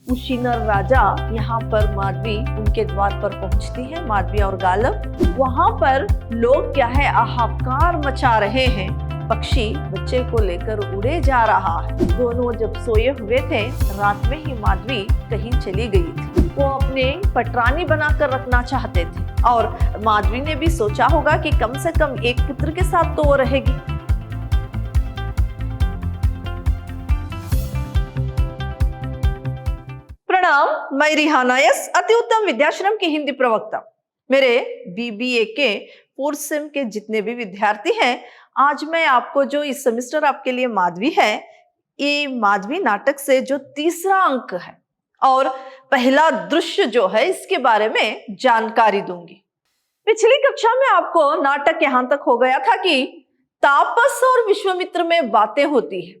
उशीनर राजा यहाँ पर माधवी उनके द्वार पर पहुंचती है, माधवी और गालव। वहां पर लोग क्या है हाहाकार मचा रहे हैं, पक्षी बच्चे को लेकर उड़े जा रहा है। दोनों जब सोए हुए थे, रात में ही माधवी कहीं चली गई थी। वो अपने पटरानी बनाकर रखना चाहते थे और माधवी ने भी सोचा होगा कि कम से कम एक पुत्र के साथ तो वो रहेगी। प्रणाम, मैं रिहाना यस, अति उत्तम विद्याश्रम की हिंदी प्रवक्ता। मेरे बीबीए के फोर्थ सेम के जितने भी विद्यार्थी हैं, आज मैं आपको जो इस सेमेस्टर आपके लिए माधवी है, ये माधवी नाटक से जो तीसरा अंक है और पहला दृश्य जो है, इसके बारे में जानकारी दूंगी। पिछली कक्षा में आपको नाटक यहां तक हो गया था कि तापस और विश्वामित्र में बातें होती है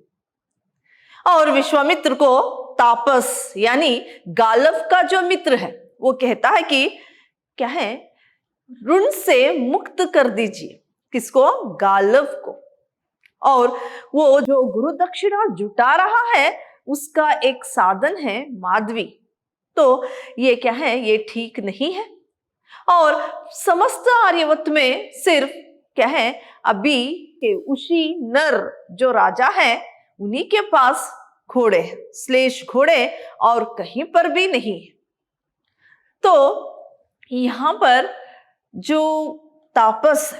और विश्वामित्र को तापस यानी गालव का जो मित्र है वो कहता है कि क्या है, ऋण से मुक्त कर दीजिए। किसको? गालव को। और वो जो गुरु दक्षिणा जुटा रहा है उसका एक साधन है माधवी। तो ये क्या है, ये ठीक नहीं है। और समस्त आर्यवत में सिर्फ क्या है, अभी के उशी नर जो राजा है उन्हीं के पास घोड़े, श्लेष घोड़े, और कहीं पर भी नहीं। तो यहां पर जो तापस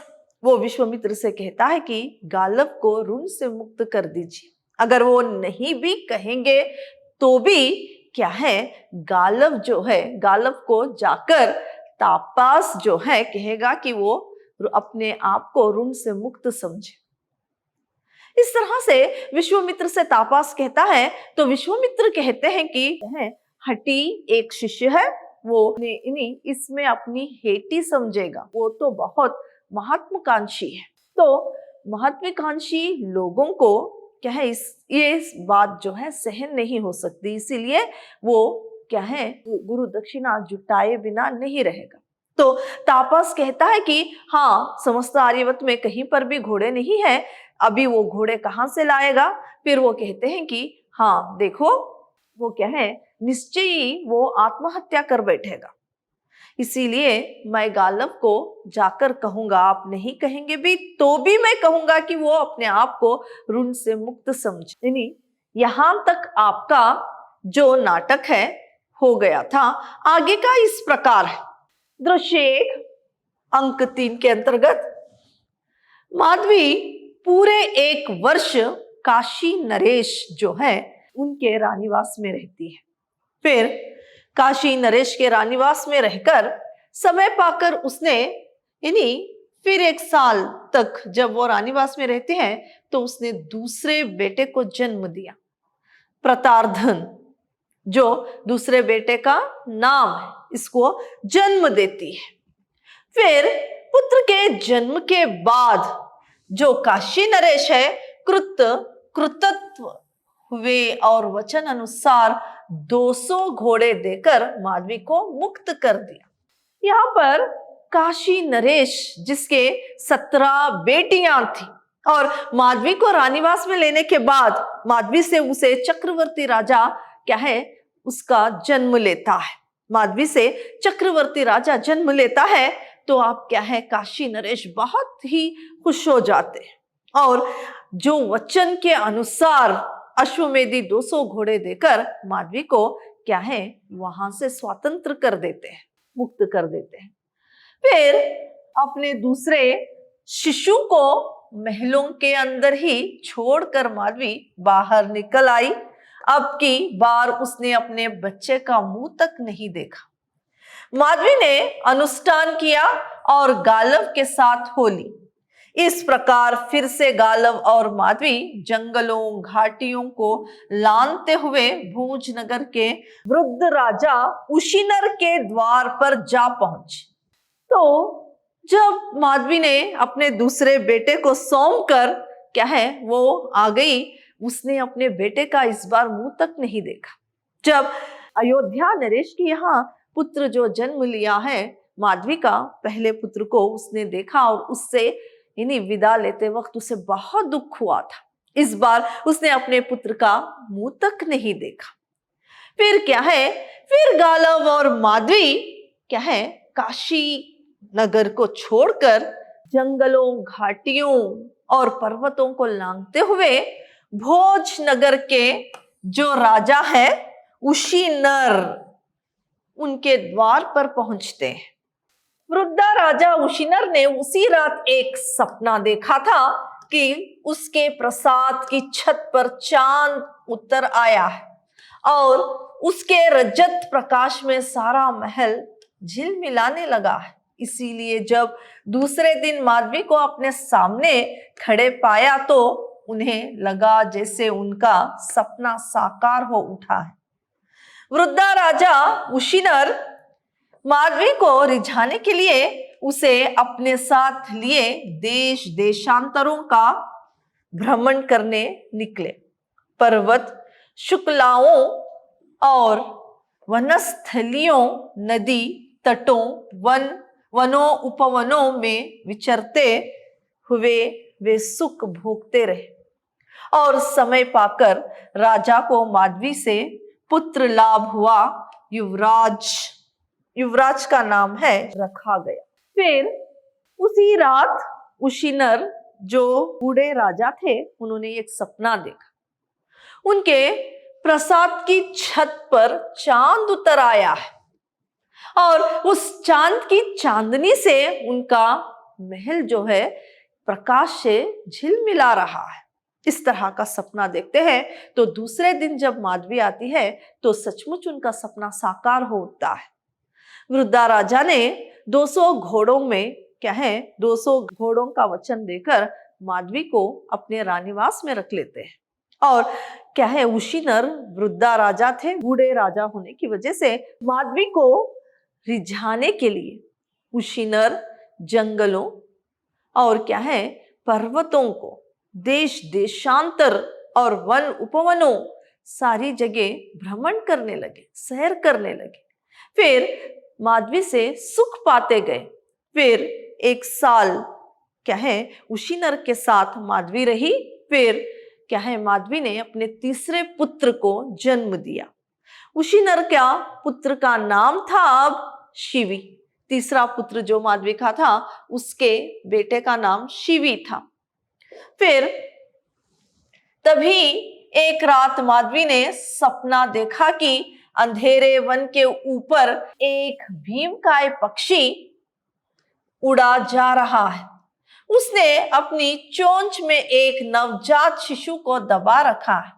वो विश्वामित्र से कहता है कि गालव को ऋण से मुक्त कर दीजिए। अगर वो नहीं भी कहेंगे तो भी क्या है, गालव जो है, गालव को जाकर तापस जो है कहेगा कि वो अपने आप को ऋण से मुक्त समझे। इस तरह से विश्वामित्र से तापस कहता है तो विश्वामित्र कहते हैं कि हठी एक शिष्य है, वो इन्हीं इसमें अपनी हेटी समझेगा। वो तो बहुत महत्वाकांक्षी है। तो महत्वाकांक्षी लोगों को क्या है, इस बात जो है सहन नहीं हो सकती, इसीलिए वो क्या है, गुरु दक्षिणा जुटाए बिना नहीं रहेगा। तो तापस कहता है कि हाँ, समस्त आर्यवत में कहीं पर भी घोड़े नहीं है, अभी वो घोड़े कहाँ से लाएगा? फिर वो कहते हैं कि हाँ देखो, वो क्या है, निश्चय ही वो आत्महत्या कर बैठेगा। इसीलिए मैं गालव को जाकर कहूंगा, आप नहीं कहेंगे भी तो भी मैं कहूंगा कि वो अपने आप को ऋण से मुक्त समझे। यानी यहां तक आपका जो नाटक है हो गया था। आगे का इस प्रकार है। दृश्य 1 अंक 3 के अंतर्गत माधवी पूरे 1 वर्ष काशी नरेश जो है उनके रानीवास में रहती है। फिर काशी नरेश के रानीवास में रहकर समय पाकर उसने फिर 1 साल तक जब वो रानीवास में रहते हैं तो उसने दूसरे बेटे को जन्म दिया, प्रतार्धन, जो दूसरे बेटे का नाम है, इसको जन्म देती है। फिर पुत्र के जन्म के बाद जो काशी नरेश है कृतत्व हुए और वचन अनुसार 200 घोड़े देकर माधवी को मुक्त कर दिया। यहाँ पर काशी नरेश जिसके 17 बेटियां थी और माधवी को रानीवास में लेने के बाद माधवी से उसे चक्रवर्ती राजा क्या है, उसका जन्म लेता है। माधवी से चक्रवर्ती राजा जन्म लेता है तो आप क्या है, काशी नरेश बहुत ही खुश हो जाते हैं और जो वचन के अनुसार अश्वमेधी 200 घोड़े देकर माधवी को क्या है, वहां से स्वतंत्र कर देते हैं, मुक्त कर देते हैं। फिर अपने दूसरे शिशु को महलों के अंदर ही छोड़कर माधवी बाहर निकल आई। अब की बार उसने अपने बच्चे का मुंह तक नहीं देखा। माधवी ने अनुष्ठान किया और गालव के साथ हो ली। इस प्रकार फिर से गालव और माधवी जंगलों घाटियों को लांघते हुए भूज नगर के वृद्ध राजा उशीनर के द्वार पर जा पहुंचे। तो जब माधवी ने अपने दूसरे बेटे को सौंप कर क्या है, वो आ गई, उसने अपने बेटे का इस बार मुंह तक नहीं देखा। जब अयोध्या नरेश के यहाँ पुत्र जो जन्म लिया है, माधवी का पहले पुत्र को उसने देखा और उससे विदा लेते वक्त उसे बहुत दुख हुआ था। इस बार उसने अपने पुत्र का मुंह तक नहीं देखा। फिर क्या है, फिर गालव और माधवी क्या है, काशी नगर को छोड़कर जंगलों, घाटियों और पर्वतों को लांघते हुए भोज नगर के जो राजा है उशीनर, उनके द्वार पर पहुंचते हैं। वृद्धा राजा उशीनर ने उसी रात एक सपना देखा था कि उसके प्रासाद की छत पर चांद उतर आया है और उसके रजत प्रकाश में सारा महल झिलमिलाने लगा है। इसीलिए जब दूसरे दिन माधवी को अपने सामने खड़े पाया तो उन्हें लगा जैसे उनका सपना साकार हो उठा है। वृद्धा राजा उशीनर माधवी को रिझाने के लिए उसे अपने साथ लिए देश देशांतरों का भ्रमण करने निकले। पर्वत, शुक्लाओं और वनस्थलियों, नदी तटों, वनों उपवनों में विचरते हुए वे सुख भोगते रहे और समय पाकर राजा को माधवी से पुत्र लाभ हुआ। युवराज का नाम है रखा गया। फिर उसी रात उशीनर जो बूढ़े राजा थे उन्होंने एक सपना देखा। उनके प्रासाद की छत पर चांद उतर आया है और उस चांद की चांदनी से उनका महल जो है प्रकाश से झिलमिला रहा है। इस तरह का सपना देखते हैं तो दूसरे दिन जब माधवी आती है तो सचमुच उनका सपना साकार होता है। वृद्धा राजा ने 200 घोड़ों में क्या है 200 घोड़ों का वचन देकर माधवी को अपने रानीवास में रख लेते हैं। और क्या है, उशीनर वृद्धा राजा थे, बूढ़े राजा होने की वजह से माधवी को रिझाने के लिए उशीनर जंगलों और क्या है पर्वतों को, देश देशांतर और वन उपवनों सारी जगह भ्रमण करने लगे, सैर करने लगे। फिर माधवी से सुख पाते गए। फिर 1 साल क्या है उशीनर के साथ माधवी रही। फिर क्या है माधवी ने अपने तीसरे पुत्र को जन्म दिया। उशीनर क्या पुत्र का नाम था अब शिवी। तीसरा पुत्र जो माधवी का था उसके बेटे का नाम शिवी था। फिर तभी एक रात माधवी ने सपना देखा कि अंधेरे वन के ऊपर एक भीमकाय पक्षी उड़ा जा रहा है। उसने अपनी चोंच में एक नवजात शिशु को दबा रखा है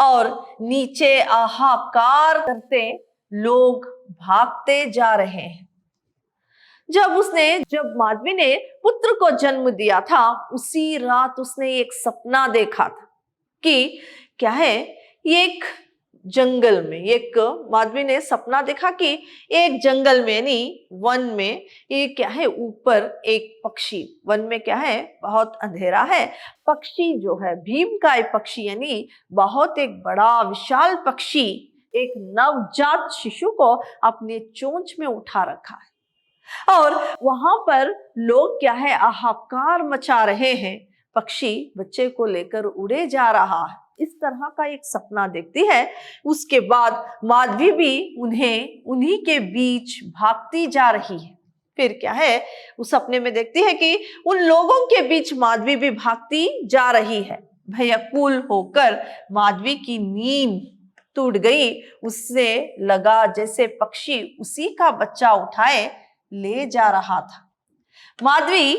और नीचे हाहाकार करते लोग भागते जा रहे हैं। जब माधवी ने पुत्र को जन्म दिया था उसी रात उसने एक सपना देखा था कि क्या है एक जंगल में माधवी ने सपना देखा कि एक जंगल में यानी वन में ये क्या है ऊपर एक पक्षी, वन में क्या है बहुत अंधेरा है, पक्षी जो है भीमकाय पक्षी यानी बहुत एक बड़ा विशाल पक्षी एक नवजात शिशु को अपने चोंच में उठा रखा है और वहां पर लोग क्या है हाहाकार मचा रहे हैं। पक्षी बच्चे को लेकर उड़े जा रहा है। इस तरह का एक सपना देखती है। उसके बाद माधवी भी उन्हीं के बीच भागती जा रही है। फिर क्या है उस सपने में देखती है कि उन लोगों के बीच माधवी भी भागती जा रही है। भयकुल होकर माधवी की नींद टूट गई। उससे लगा जैसे पक्षी उसी का बच्चा उठाए ले जा रहा था। माधवी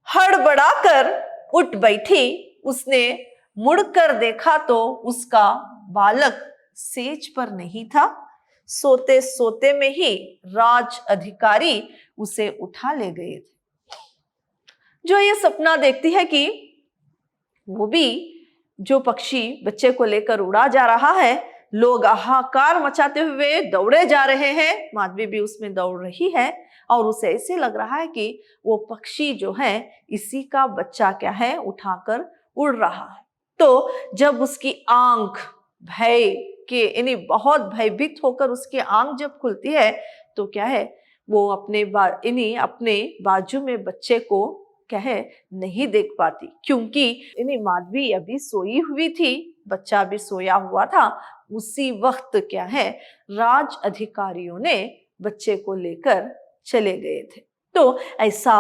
हड़बड़ाकर उठ बैठी। उसने मुड़कर देखा तो उसका बालक सेज पर नहीं था। सोते सोते में ही राज अधिकारी उसे उठा ले गए थे। जो ये सपना देखती है कि वो भी जो पक्षी बच्चे को लेकर उड़ा जा रहा है, लोग हाहाकार मचाते हुए दौड़े जा रहे हैं, माधवी भी उसमें दौड़ रही है और उसे ऐसे लग रहा है कि वो पक्षी जो है इसी का बच्चा क्या है उठाकर उड़ रहा है। तो जब उसकी आंख भय के यानी बहुत भयभीत होकर उसकी आंख जब खुलती है तो क्या है वो अपने बाजू में बच्चे को क्या है नहीं देख पाती, क्योंकि इन्हें माधवी अभी सोई हुई थी, बच्चा भी सोया हुआ था। उसी वक्त क्या है राज अधिकारियों ने बच्चे को लेकर चले गए थे। तो ऐसा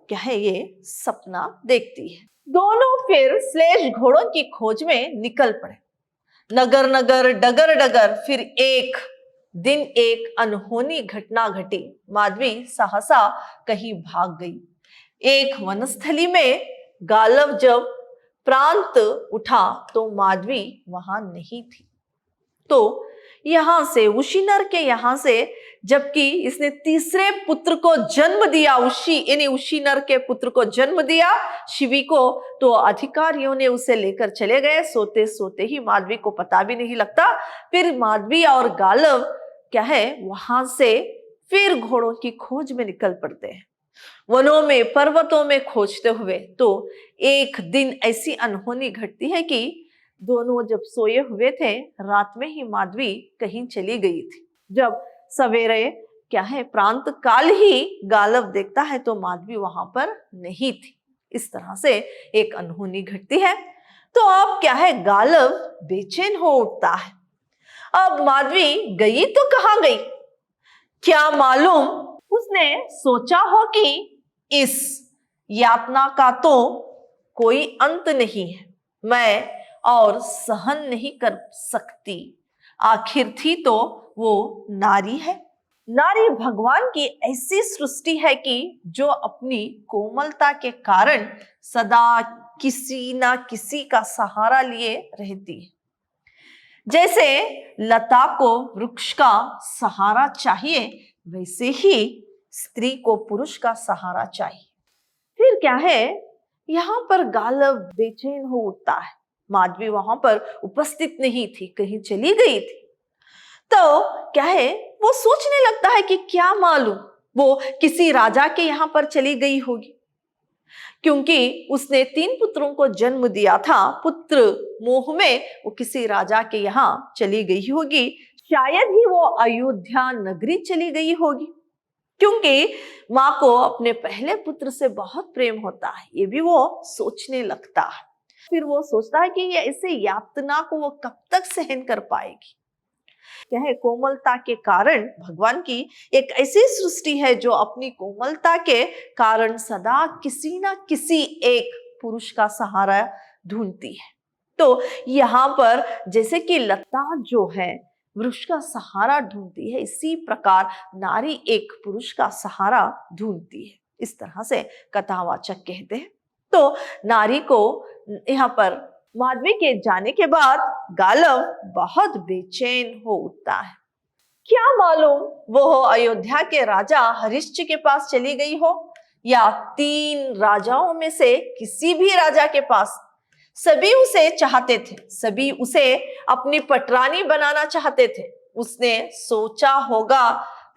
क्या है ये सपना देखती है। दोनों फिर श्लेष घोड़ों की खोज में निकल पड़े। नगर नगर डगर डगर फिर एक दिन एक अनहोनी घटना घटी। माधवी सहसा कहीं भाग गई। एक वनस्थली में गालव जब प्रांत उठा तो माधवी वहां नहीं थी। तो यहां से उशीनर के यहां से, जबकि इसने तीसरे पुत्र को जन्म दिया, उशीनर के पुत्र को जन्म दिया शिवी को, तो अधिकारियों ने उसे लेकर चले गए। सोते सोते ही माधवी को पता भी नहीं लगता। फिर माधवी और गालव क्या है वहां से फिर घोड़ों की खोज में निकल पड़ते हैं, वनों में पर्वतों में खोजते हुए। तो एक दिन ऐसी अनहोनी घटती है कि दोनों जब सोए हुए थे, रात में ही माधवी कहीं चली गई थी। जब सवेरे क्या है प्रांत काल ही गालव देखता है तो माधवी वहां पर नहीं थी। इस तरह से एक अनहोनी घटती है। तो अब क्या है गालव बेचैन हो उठता है। अब माधवी गई तो कहां गई, क्या मालूम। उसने सोचा हो कि इस यातना का तो कोई अंत नहीं है, मैं और सहन नहीं कर सकती। आखिर थी तो वो नारी है। नारी भगवान की ऐसी सृष्टि है कि जो अपनी कोमलता के कारण सदा किसी ना किसी का सहारा लिए रहती है। जैसे लता को वृक्ष का सहारा चाहिए, वैसे ही स्त्री को पुरुष का सहारा चाहिए। फिर क्या है यहाँ पर गालव बेचैन हो उठता है। माधवी वहां पर उपस्थित नहीं थी, कहीं चली गई थी। तो क्या है वो सोचने लगता है कि क्या मालूम वो किसी राजा के यहाँ पर चली गई होगी, क्योंकि उसने 3 पुत्रों को जन्म दिया था। पुत्र मोह में वो किसी राजा के यहाँ चली गई होगी। शायद ही वो अयोध्या नगरी चली गई होगी, क्योंकि माँ को अपने पहले पुत्र से बहुत प्रेम होता है। ये भी वो सोचने लगता है। फिर वो सोचता है कि ये ऐसे यातना को वो कब तक सहन कर पाएगी। क्या है कोमलता के कारण भगवान की एक ऐसी सृष्टि है जो अपनी कोमलता के कारण सदा किसी ना किसी एक पुरुष का सहारा ढूंढती है। तो यहाँ पर जैसे कि लता जो है वृक्ष का सहारा ढूंढती है, इसी प्रकार नारी एक पुरुष का सहारा ढूंढती है। इस तरह से कथावाचक कहते हैं। तो नारी को यहाँ पर माधवी के जाने के बाद गालव बहुत बेचैन हो उठता है। क्या मालूम वो अयोध्या के राजा हरिश्च के पास चली गई हो, या 3 राजाओं में से किसी भी राजा के पास। सभी उसे चाहते थे, सभी उसे अपनी पटरानी बनाना चाहते थे। उसने सोचा होगा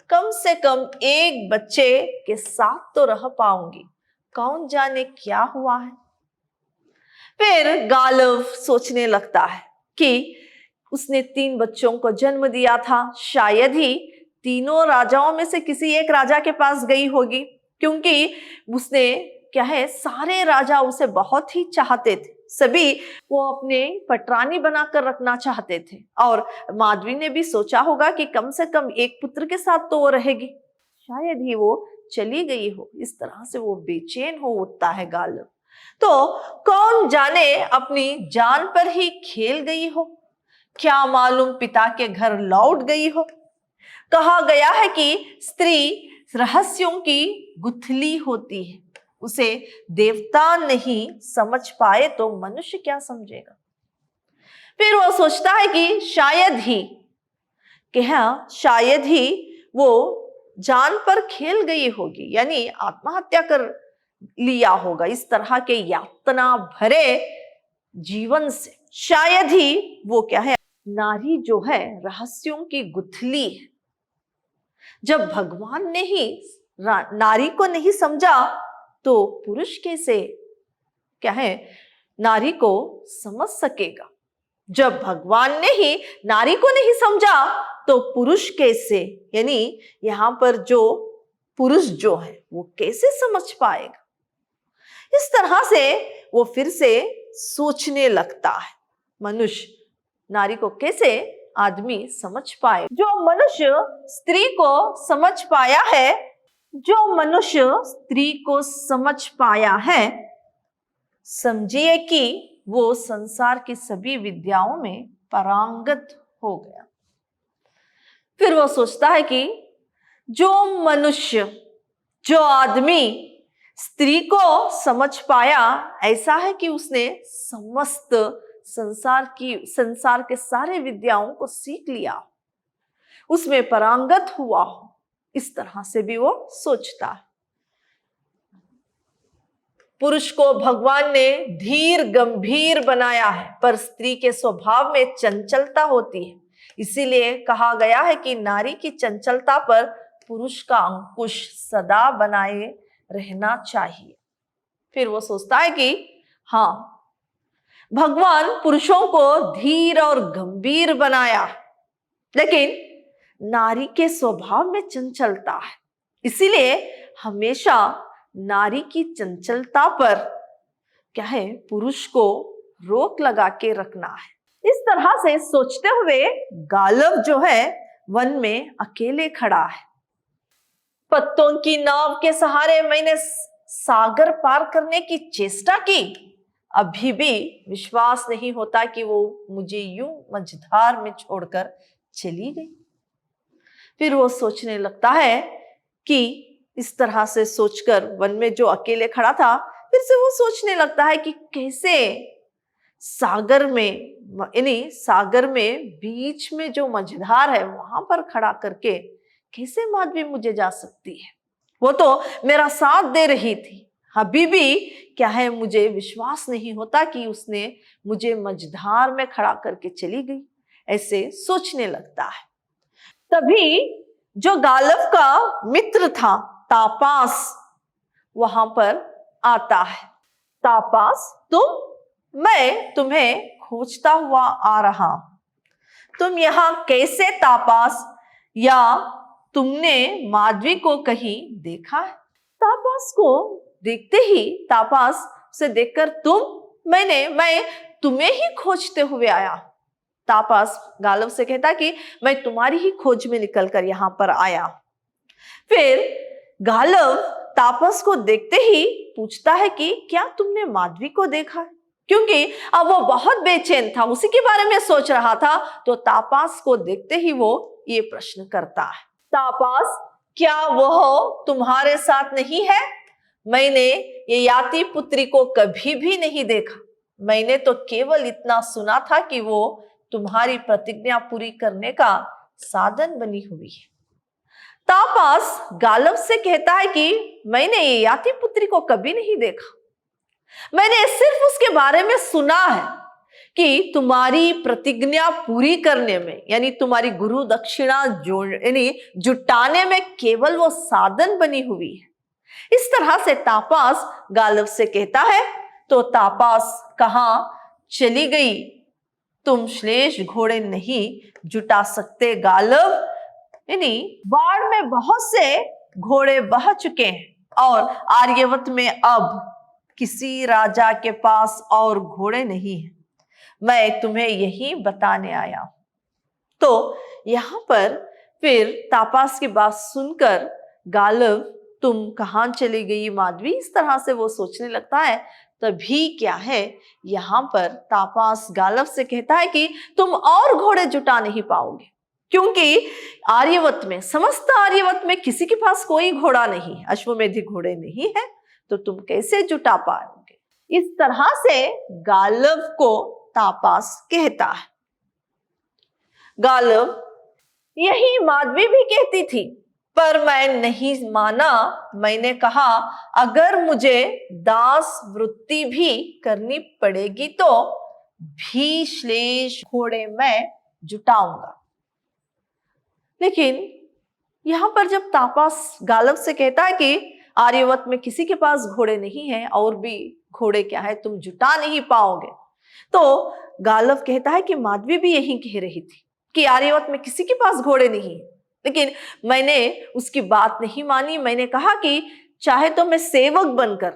कम से कम एक बच्चे के साथ तो रह पाऊंगी, कौन जाने क्या हुआ है। फिर गालव सोचने लगता है कि उसने 3 बच्चों को जन्म दिया था, शायद ही तीनों राजाओं में से किसी एक राजा के पास गई होगी, क्योंकि उसने क्या है सारे राजा उसे बहुत ही चाहते थे। सभी वो अपने पटरानी बनाकर रखना चाहते थे। और माधवी ने भी सोचा होगा कि कम से कम एक पुत्र के साथ तो वो रहेगी, शायद ही वो चली गई हो। इस तरह से वो बेचैन हो उठता है गालव। तो कौन जाने अपनी जान पर ही खेल गई हो, क्या मालूम पिता के घर लौट गई हो। कहा गया है कि स्त्री रहस्यों की गुथली होती है, उसे देवता नहीं समझ पाए तो मनुष्य क्या समझेगा। फिर वो सोचता है कि शायद ही वो जान पर खेल गई होगी, यानी आत्महत्या कर लिया होगा। इस तरह के यातना भरे जीवन से शायद ही वो क्या है नारी जो है रहस्यों की गुथली है। जब भगवान ने ही नारी को नहीं समझा तो पुरुष कैसे क्या है नारी को समझ सकेगा। जब भगवान ने ही नारी को नहीं समझा तो पुरुष कैसे, यानी यहाँ पर जो पुरुष जो है वो कैसे समझ पाएगा। इस तरह से वो फिर से सोचने लगता है, मनुष्य नारी को कैसे आदमी समझ पाए। जो मनुष्य स्त्री को समझ पाया है, जो मनुष्य स्त्री को समझ पाया है, समझिए कि वो संसार की सभी विद्याओं में पारंगत हो गया। फिर वो सोचता है कि जो मनुष्य, जो आदमी स्त्री को समझ पाया, ऐसा है कि उसने समस्त संसार के सारे विद्याओं को सीख लिया, उसमें पारंगत हुआ हो। इस तरह से भी वो सोचता है। पुरुष को भगवान ने धीर गंभीर बनाया है, पर स्त्री के स्वभाव में चंचलता होती है। इसीलिए कहा गया है कि नारी की चंचलता पर पुरुष का अंकुश सदा बनाए रहना चाहिए। फिर वो सोचता है कि हाँ, भगवान पुरुषों को धीर और गंभीर बनाया, लेकिन नारी के स्वभाव में चंचलता है। इसीलिए हमेशा नारी की चंचलता पर क्या है, पुरुष को रोक लगा के रखना है। इस तरह से सोचते हुए गालव जो है वन में अकेले खड़ा है। पत्तों की नाव के सहारे मैंने सागर पार करने की चेष्टा की, अभी भी विश्वास नहीं होता कि वो मुझे यूं मझधार में छोड़कर चली गई। फिर वो सोचने लगता है कि इस तरह से सोचकर वन में जो अकेले खड़ा था, फिर से वो सोचने लगता है कि कैसे सागर में, यानी सागर में बीच में जो मझधार है वहां पर खड़ा करके कैसे माधवी मुझे जा सकती है। वो तो मेरा साथ दे रही थी, अभी भी क्या है, मुझे विश्वास नहीं होता कि उसने मुझे मझधार में खड़ा करके चली गई। ऐसे सोचने लगता है। तभी जो गालव का मित्र था तापास वहां पर आता है। तापास, मैं तुम्हें खोजता हुआ आ रहा हूं। तुम यहां कैसे तापास, या तुमने माधवी को कहीं देखा है? तापास को देखते ही तापास से देखकर मैं तुम्हें ही खोजते हुए आया। तापास गालव से कहता कि मैं तुम्हारी ही खोज में निकलकर यहां पर आया। फिर गालव तापस को देखते ही पूछता है कि क्या तुमने माधवी को देखा है? क्योंकि अब वो बहुत बेचैन था, उसी के बारे में सोच रहा था। तो तापास को देखते ही वो ये प्रश्न करता है, तापास, क्या वह तुम्हारे साथ नहीं है? मैंने ये याति पुत्री को कभी भी नहीं देखा। मैंने तो केवल इतना सुना था कि वो तुम्हारी प्रतिज्ञा पूरी करने का साधन बनी हुई है। तापास गालव से कहता है कि मैंने ये याति पुत्री को कभी नहीं देखा, मैंने सिर्फ उसके बारे में सुना है कि तुम्हारी प्रतिज्ञा पूरी करने में, यानी तुम्हारी गुरु दक्षिणा यानी जुटाने में केवल वो साधन बनी हुई है। इस तरह से तापास गालव से कहता है। तो तापास कहाँ चली गई? तुम श्लेष घोड़े नहीं जुटा सकते गालव, यानी बाढ़ में बहुत से घोड़े बह चुके हैं और आर्यवत में अब किसी राजा के पास और घोड़े नहीं है। मैं तुम्हें यही बताने आया। तो यहां पर फिर तापास की बात सुनकर गालव, तुम कहां चली गई माधवी, इस तरह से वो सोचने लगता है। तभी क्या है, यहां पर तापास गालव से कहता है कि तुम और घोड़े जुटा नहीं पाओगे, क्योंकि आर्यवत में, समस्त आर्यवत में किसी के पास कोई घोड़ा नहीं है, अश्वमेधी घोड़े नहीं है, तो तुम कैसे जुटा पाओगे? इस तरह से गालव को तापास कहता है। गालव, यही माधवी भी कहती थी, पर मैं नहीं माना। मैंने कहा अगर मुझे दास वृत्ति भी करनी पड़ेगी तो भी श्लेष घोड़े मैं जुटाऊंगा। लेकिन यहां पर जब तापास गालव से कहता है कि आर्यवत में किसी के पास घोड़े नहीं है और भी घोड़े क्या है तुम जुटा नहीं पाओगे, तो गालव कहता है कि माधवी भी यही कह रही थी कि आर्यवत में किसी के पास घोड़े नहीं है, लेकिन मैंने उसकी बात नहीं मानी। मैंने कहा कि चाहे तो मैं सेवक बनकर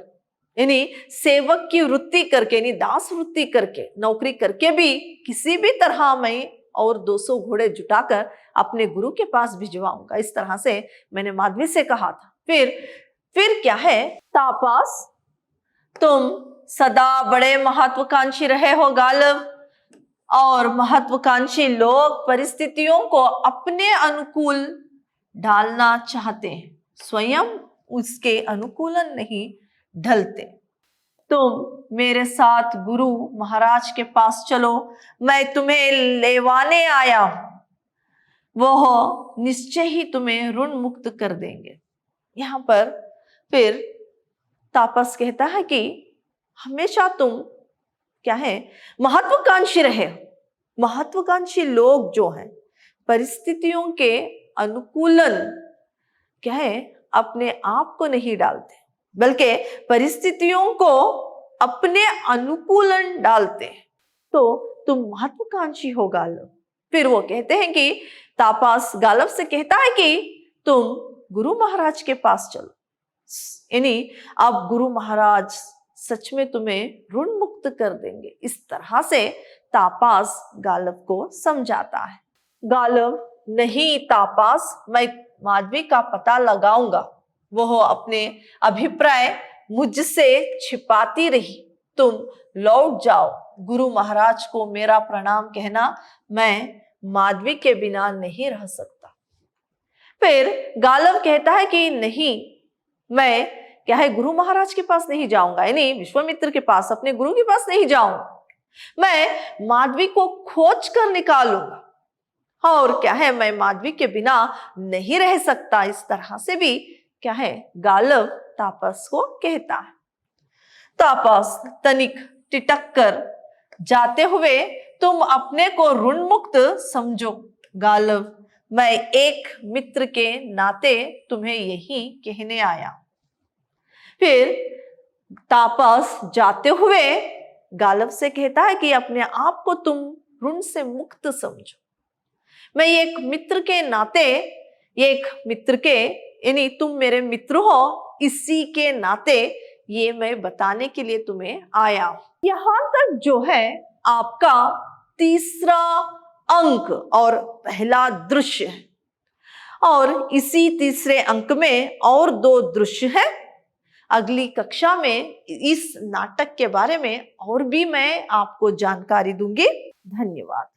यानी सेवक की वृत्ति करके, यानी दास वृत्ति करके, नौकरी करके भी किसी भी तरह मैं और 200 घोड़े जुटाकर अपने गुरु के पास भिजवाऊंगा। इस तरह से मैंने माधवी से कहा था। फिर क्या है, तापस तुम सदा बड़े महत्वाकांक्षी रहे हो गालव, और महत्वाकांक्षी लोग परिस्थितियों को अपने अनुकूल ढालना चाहते हैं, स्वयं उसके अनुकूलन नहीं ढलते। तुम मेरे साथ गुरु महाराज के पास चलो, मैं तुम्हें लेवाने आया हूं, वह निश्चय ही तुम्हें ऋण मुक्त कर देंगे। यहां पर फिर तापस कहता है कि हमेशा तुम क्या है, महत्वाकांक्षी रहे। महत्वाकांक्षी लोग जो हैं परिस्थितियों के अनुकूलन क्या है, अपने आप को नहीं डालते, बल्कि परिस्थितियों को अपने अनुकूलन डालते हैं। तो तुम महत्वाकांक्षी हो गालव। फिर वो कहते हैं कि तापस गालव से कहता है कि तुम गुरु महाराज के पास चलो, यानी अब गुरु महाराज सच में तुम्हें ऋण मुक्त कर देंगे। इस तरह से तापस गालव को समझाता है। गालव, नहीं तापस, मैं माधवी का पता लगाऊंगा, वह अपने अभिप्राय मुझसे छिपाती रही। तुम लौट जाओ, गुरु महाराज को मेरा प्रणाम कहना, मैं माधवी के बिना नहीं रह सकता। फिर गालव कहता है कि नहीं, मैं क्या है, गुरु महाराज के पास नहीं जाऊंगा, यानी विश्वामित्र के पास, अपने गुरु के पास नहीं जाऊंगा, मैं माधवी को खोज कर निकालूंगा, और क्या है, मैं माधवी के बिना नहीं रह सकता। इस तरह से भी क्या है, गालव तापस को कहता है। तापस तनिक टिटक कर जाते हुए, तुम अपने को ऋण मुक्त समझो गालव, मैं एक मित्र के नाते तुम्हें यही कहने आया। फिर तापस जाते हुए गालव से कहता है कि अपने आप को तुम ऋण से मुक्त समझो। मैं एक मित्र के नाते, एक मित्र के, यानी तुम मेरे मित्र हो, इसी के नाते ये मैं बताने के लिए तुम्हें आया हूं। यहां तक जो है आपका तीसरा अंक और पहला दृश्य है, और इसी तीसरे अंक में और 2 दृश्य है। अगली कक्षा में इस नाटक के बारे में और भी मैं आपको जानकारी दूंगी। धन्यवाद।